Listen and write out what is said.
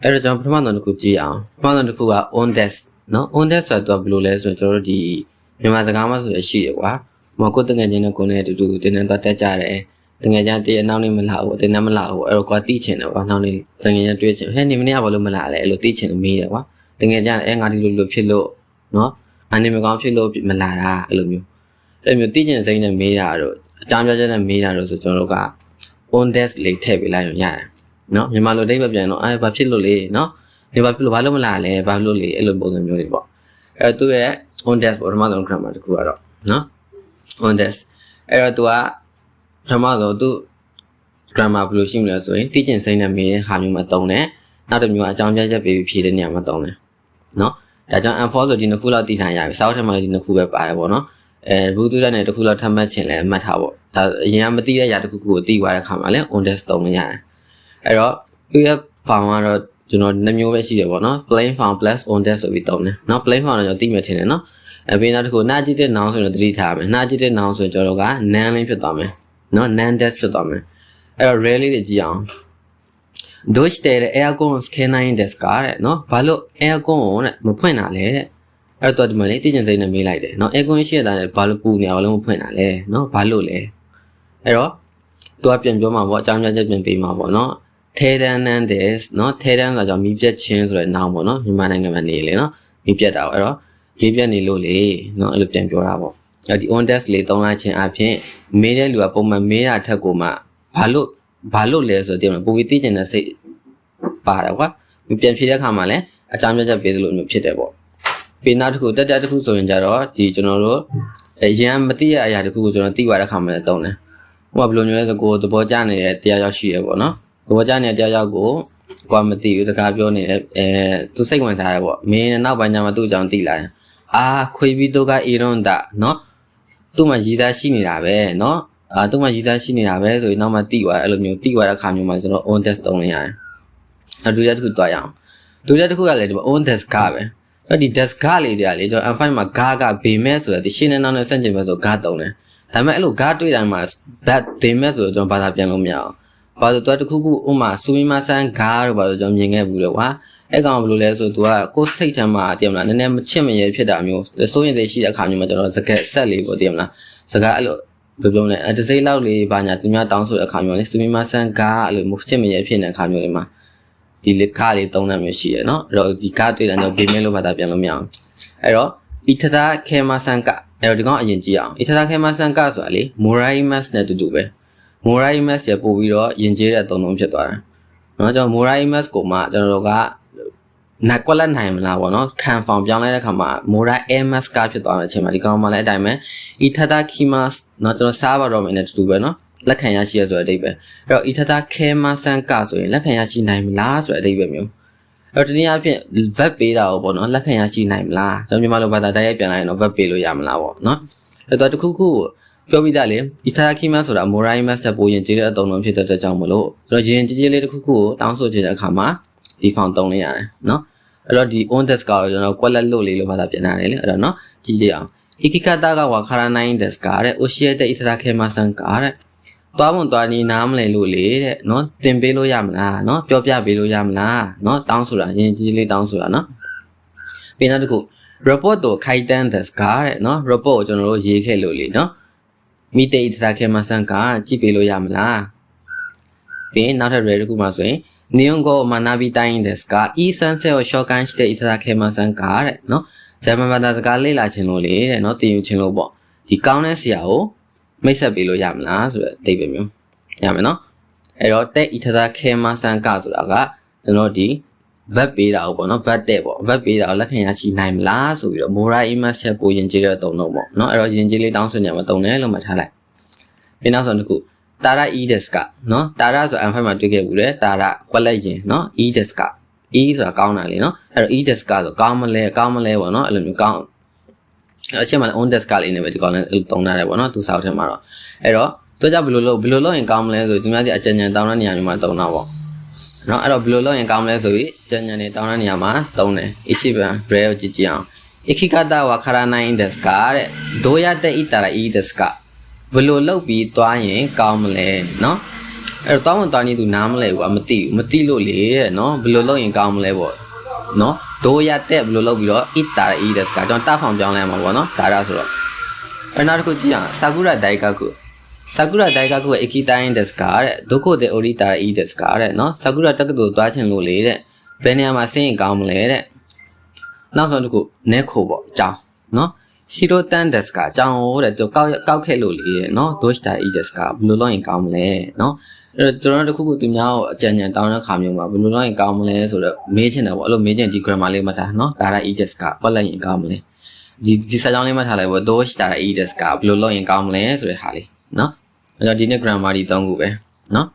အဲ့တော့ကျွန်တော်ပထမဆုံးတစ်ခုကြည့်အောင်ပထမဆုံးတစ်ခုက on desk နော် on desk ဆိုတော့ဘယ်လိုလဲဆိုတော့ကျွန်တော်တို့ဒီမြန်မာစကားမှာဆိုရရှိတယ်ကွာမကိုတငယ်ချင်းနဲ့ကိုနဲ့အတူတူတင်းတင်းသွားတက်ကြတယ်တငယ်ချင်းတည်းအနောက်နေမလာဘူးတင်းတင်းမလာဘူးအဲ့တော့ကွာတိချင်တယ်ကွာနောက်နေတငယ်ချင်းတွေ့ချင်ဟဲ့နေမနေ့ကဘာလို့မလာလဲအဲ့လိုတိချင်လို့မေးတယ်ကွာတငယ်ချင်းငါဒီလိုဖြစ်လို့နော်ငါနေမကောင်းဖြစ်လို့မလာတာအဲ့လိုမျိုးတိချင်စိမ့်နဲ့မေးတာတော့အကြောင်းပြချက်နဲ့မေးတာတော့ဆိုကျွန်တော်တို့က on desk လေးထည့်ပေးလိုက်ရင်ရတယ်နော်မြန်မာလိုတိတ်ပဲပြန်တော့ဘာဖြစ်လို့လဲနော်ဒီဘာဖြစ်လို့ဘာလို့မလာလဲဘာလို့လဲအဲ့လိုပုံစံမျိုးတွေပေါ့အဲ့တော့သူရဲ့ on desk ပေါ့ပထမဆုံး grammar တစ်ခုကတော့နော် on desk အဲ့တော့သူကပထမဆုံးသူ grammar ဘယ်လိုရှိမလဲဆိုရင်တိကျင်စိမ့်နဲ့မေးတဲ့ဟာမျိုးမှာတုံးတယ်နောက်တစ်မျိုးကအကြောင်းပြချက်ပေးပြီးဖြေတဲ့နေရာမှာတုံးတယ်နော်ဒါကြောင့် enforce ဆိုဒီနှစ်ခုလောက်တည်ထားရပြီစောက်ထက်မှဒီနှစ်ခုပဲပါတယ်ပေါ့နော်ဘူးသူတဲ့နဲ့တစ်ခုလောက်ထပ်မှတ်ချင်လဲမှတ်ထားပေါ့ဒါအရင်ကမသိတဲ့အရာတစ်ခုခုကိုသိသွားတဲ့အခါမှာလဲ on desk တုံးလို့ရတယ်အဲ့တော့သူရဲ့ form ကတော့ကျွန်တော်နှစ်မျိုးပဲရှိတယ်ပေါ့နော် plain form plus on desk ဆိုပြီးတုံးတယ်နော် plain form တော့ကျွန်တော်သိမှထင်တယ်နော်ပြီးနောက်တစ်ခုနာကြည့်တဲ့ noun ဆိုရင်သတိထားမယ်နာကြည့်တဲ့ noun ဆိုရင်ကျွန်တော်တို့က noun လေးဖြစ်သွားမယ်နော် noun desk ဖြစ်သွားမယ်အဲ့တော့ rarely တွေကြည့်အောင်どうしてaircon つけないんですかတဲ့နော်ဘာလို့ aircon ကိုတဲ့မဖွင့်တာလဲတဲ့အဲ့တော့ဒီမှာလေသိကျင်စိမ့်နဲ့မေးလိုက်တယ်နော် aircon ရှိတာနဲ့ဘာလို့ပူနေအောင်လည်းမဖွင့်တာလဲနော်ဘာလို့လဲအဲ့တော့သူကပြန်ပြောမှာပေါ့အကြောင်းပြချက်ပြန်ပေးမှာပေါ့နော်ထဲတန်းနန်းတဲ့နော်ထဲတန်းဆိုတော့မီးပြက်ချင်းဆိုတဲ့နောင်ပေါ့နော်မြန်မာနိုင်ငံမှာနေလေနော်မီးပြက်တာပေါ့အဲ့တော့မီးပြက်နေလို့လေနော်အဲ့လိုပြန်ပြောတာပေါ့အဲ့ဒီ on desk လေးသုံးလိုက်ခြင်းအပြင်မေးတဲ့လူကပုံမှန်မေးတာထက်ကိုမှဘာလို့လဲဆိုတော့ပူပြီးသိကျင်တဲ့စိတ်ပါတယ်ကွာပြန်ဖြေတဲ့အခါမှာလည်းအကြောင်းပြချက်ပေးသလိုမျိုးဖြစ်တယ်ပေါ့ပြီးနောက်တစ်ခုတက်တစ်ခုဆိုရင်ကြတော့ဒီကျွန်တော်တို့အရင်မသိတဲ့အရာတစ်ခုကိုကျွန်တော်သိသွားတဲ့အခါမှာလည်းသုံးတယ်ဟိုကဘယ်လိုမျိုးလဲဆိုကိုသဘောကျနေတဲ့တရားရောက်ရှိရပေါ့နော်သဘောကျနေတဲ့တရားရောက်ကိုကွာမသိဘူးစကားပြောနေတဲ့သူစိတ်ဝင်စားတယ်ပေါ့မင်းနောက်ပိုင်းကျမှသူ့အကြောင်းသိလာတယ်ခွေပြီးတော့ကအီရွန်တာနော်သူ့မှာရည်စားရှိနေတာပဲနော်သူ့မှာရည်စားရှိနေတာပဲဆိုရင်နောက်မှသိသွားတယ်အဲ့လိုမျိုးသိသွားတဲ့အခါမျိုးမှာကျွန်တော် on desk သုံးလို့ရတယ်ဒုတိယတစ်ခုတွားရအောင်ဒုတိယတစ်ခုကလည်းဒီ on desk ကပဲအဲ့ဒီ desk ကလေးတွေကလေကျွန်တော် N5 မှာဂါဘေမဲ့ဆိုတဲ့ဒီရှင်းနေနောက်နဲ့ဆန့်ကျင်ဘက်ဆိုဂါတုံးတယ်ဒါပေမဲ့အဲ့လိုဂါတွေ့တိုင်းမှာ bad ဘေမဲ့ဆိုတော့ကျွန်တော်ဘာသာပြန်လို့မရအောင်ဘာလို့တော့တစ်ခုခုဥမာစူမီမဆန်ဂါတို့ဘာလို့ကျွန်တော်မြင်ခဲ့ဘူးလေကွာအဲ့ကောင်ဘယ်လိုလဲဆိုသူကကိုယ်စိတ်ထဲမှာတည်မလားနည်းနည်းမချစ်မရဲဖြစ်တာမျိုးစိုးရင်စိတ်ရှိတဲ့အခါမျိုးမှာကျွန်တော်စကက်ဆက်လေးပေါ့တည်မလားစကားအဲ့လိုဘယ်လိုလဲတစိမ့်လောက်လေးဘာညာသူများတောင်းဆိုတဲ့အခါမျိုးလေစူမီမဆန်ဂါအဲ့လိုမချစ်မရဲဖြစ်နေတဲ့အခါမျိုးတွေမှာဒီလက်ခါလေးသုံးတဲ့မျိုးရှိရနော်အဲ့တော့ဒီကားတွေ့တယ်တော့ဘေမဲလို့ဘာသာပြန်လို့မရအောင်အဲ့တော့အီထဒါခေမဆန်ကအဲ့တော့ဒီကောင်အရင်ကြည့်အောင်အီထဒါခေမဆန်ကဆိုတာလေမိုရိုင်မတ်နဲ့တူတူပဲမိုရိုင်မတ်ရပို့ပြီးတော့ယဉ်ကျေးတဲ့အသုံးလုံးဖြစ်သွားတာနော်ကျွန်တော်မိုရိုင်မတ်ကိုမှကျွန်တော်တို့ကနက်ကွက်လက်နိုင်မလားပေါ့နော်ခံဖောင်ပြောင်းလိုက်တဲ့အခါမှာမိုရိုင်မတ်ကဖြစ်သွားတဲ့အချိန်မှာဒီကောင်မှလည်းအတိုင်းပဲအီထဒါခိမတ်နော်ကျွန်တော်စားပါတော့မယ်နဲ့တူတူပဲနော်လက်ခံရရှိရဆိုတဲ့အဓိပ္ပာယ်အဲ့တော့အီထဒါခဲမဆန်ကဆိုရင်လက်ခံရရှိနိုင်မလားဆိုတဲ့အဓိပ္ပာယ်မျိုးအဲ့တော့ဒီနေ့အဖြစ် web ပေးတာပေါ့နော်လက်ခံရရှိနိုင်မလားကျွန်တော်မြန်မာလိုဘာသာတိုက်ရိုက်ပြန်လိုက်ရင်တော့ web ပေးလို့ရမလားပေါ့နော်အဲ့တော့တခုခုပြောပြီးသားလေအီထဒါခိမဆိုတာ morai master ပိုရင်ကျေးတဲ့အသုံးလုံးဖြစ်တဲ့အတွက်ကြောင့်မလို့ကျွန်တော်ရင်ကျေးလေးတခုခုကိုတောင်းဆိုချင်တဲ့အခါမှာဒီ font သုံးလိုက်ရတယ်နော်အဲ့တော့ဒီ on desk ကိုကျွန်တော်ကွက်လက်လို့လေးလို့ဘာသာပြန်ရတယ်လေအဲ့တော့နော်ကြည့်ကြအောင် ikikata ကဝါခါရနိုင် desk ကတဲ့ oshiete အီထဒါခဲမဆန်ကတဲ့သွားမွန်သွားနီးနားမလဲလို့လေတဲ့နော်တင်ပေးလို့ရမလားနော်ပြောပြပေးလို့ရမလားနော်တောင်းဆိုတာရင်ကြီးလေးတောင်းဆိုတာနော်ပြီးနောက်တစ်ခု report တော့ခိုင်တန်း desk ကတဲ့နော် report ကိုကျွန်တော်တို့ရေးခဲ့လို့လေနော်မိတေးတရာခဲမဆန်ကကြည့်ပေးလို့ရမလားပြီးနောက်ထပ် read တစ်ခုမှဆိုရင်日本語を学びたいんですがいい先生を紹介していただけませんかတဲ့နော်ဂျာမန်ဘာသာစကားလေ့လာခြင်းလို့လေတဲ့နော်သင်ယူခြင်းလို့ပေါ့ဒီကောင်းတဲ့ဆရာကိုမိတ်ဆက်ပေးလို့ရမလားဆိုတဲ့အဓိပ္ပာယ်မျိုးရမယ်နော်အဲ့တော့တဲ့ဣထဒါခဲမဆန်ကဆိုတာကကျွန်တော်ဒီ web ပေးတာပေါ့နော် web တဲ့ပေါ့ web ပေးတာကိုလက်ခံရရှိနိုင်မလားဆိုပြီးတော့ morai image ချက်ပိုရင်ကျေးတဲ့တုံတော့ပေါ့နော်အဲ့တော့ရင်ကျေးလေးတောင်းဆိုညမှာတုံတယ်လို့မှတ်ထားလိုက်ပြီးနောက်ဆုံးတစ်ခုတာရာ e desk ကနော်တာရာဆို M5 မှာတွေ့ခဲ့ဘူးလေတာရာကွက်လက်ရင်နော် e desk က e ဆိုတာကောင်းတာလေနော်အဲ့တော့ e desk ကဆိုကောင်းမလဲပေါ့နော်အဲ့လိုမျိုးကောင်းအချက်မှလည်း on desk ကလေးနေပဲဒီကောင်လည်းတုံးထားတယ်ပေါ့နော်သူစောက်ထဲမှာတော့အဲ့တော့သူကဘယ်လိုလုပ်ရင်ကောင်းမလဲဆိုသူများစီအကြံဉာဏ်တောင်းတဲ့နေရာမျိုးမှာတုံးတာပေါ့နော်အဲ့တော့ဘယ်လိုလုပ်ရင်ကောင်းမလဲဆိုပြီးအကြံဉာဏ်တွေတောင်းတဲ့နေရာမှာတုံးတယ် ichiban brave ကြည့်ကြည့်အောင် ikikata wa karanai desu ka တဲ့どうやって行ったらいいですかဘယ်လိုလုပ်ပြီးသွားရင်ကောင်းမလဲနော် အဲ့တော့တောင်းဝန်တောင်းနေသူနားမလဲကွာမသိလို့လေတဲ့နော်ဘယ်လိုလုပ်ရင်ကောင်းမလဲပေါ့နော်ဒိုရတဲ့ဘယ်လိုလုပ်ပြီးတော့ it တာ e တဲ့စကားကျွန်တော်တာဖောင်ပြောင်းလဲမှာပေါ့နော်ဒါရဆိုတော့အဲ့နောက်တစ်ခုကြည့်အောင်ဆာကူရာဒိုင်ကာကုရဲ့အကီတိုင်းတဲ့စကားတဲ့ဒုက္ခတဲ့ ori တာ e တဲ့စကားတဲ့နော်ဆာကူရာတက္ကသိုလ်သွားချင်လို့လေတဲ့ဘယ်နေရာမှာဆင်းရင်ကောင်းမလဲတဲ့နောက်ဆုံးတစ်ခုနဲခိုပေါ့အကြောင်းနော်ဟီရိုတန်တဲ့စကားအကြောင်းဟိုတဲ့သူကောက်ခဲ့လို့လေတဲ့နော်ဒိုရှတာ e တဲ့စကားဘယ်လိုလုပ်ရင်ကောင်းမလဲနော်အဲ့တော့ကျွန်တော်တို့တစ်ခုခုသူများကိုအကြံဉာဏ်တောင်းတဲ့ခါမျိုးမှာဘယ်လိုလုပ်ရင်ကောင်းမလဲဆိုတော့မေးချင်တယ်ပေါ့အဲ့လိုမေးချင်ဒီ grammar လေးမှတ်ထားနော်ဒါရ e တဲ့စကားပတ်လိုက်ရင်ကောင်းမလဲဒီစာကြောင်းလေးမှတ်ထားလိုက်ပေါ့ဒိုရှတာ e တဲ့စကားဘယ်လိုလုပ်ရင်ကောင်းမလဲဆိုတဲ့ဟာလေးနော်အဲ့တော့ဒီနေ့ grammar ဒီ၃ခုပဲနော်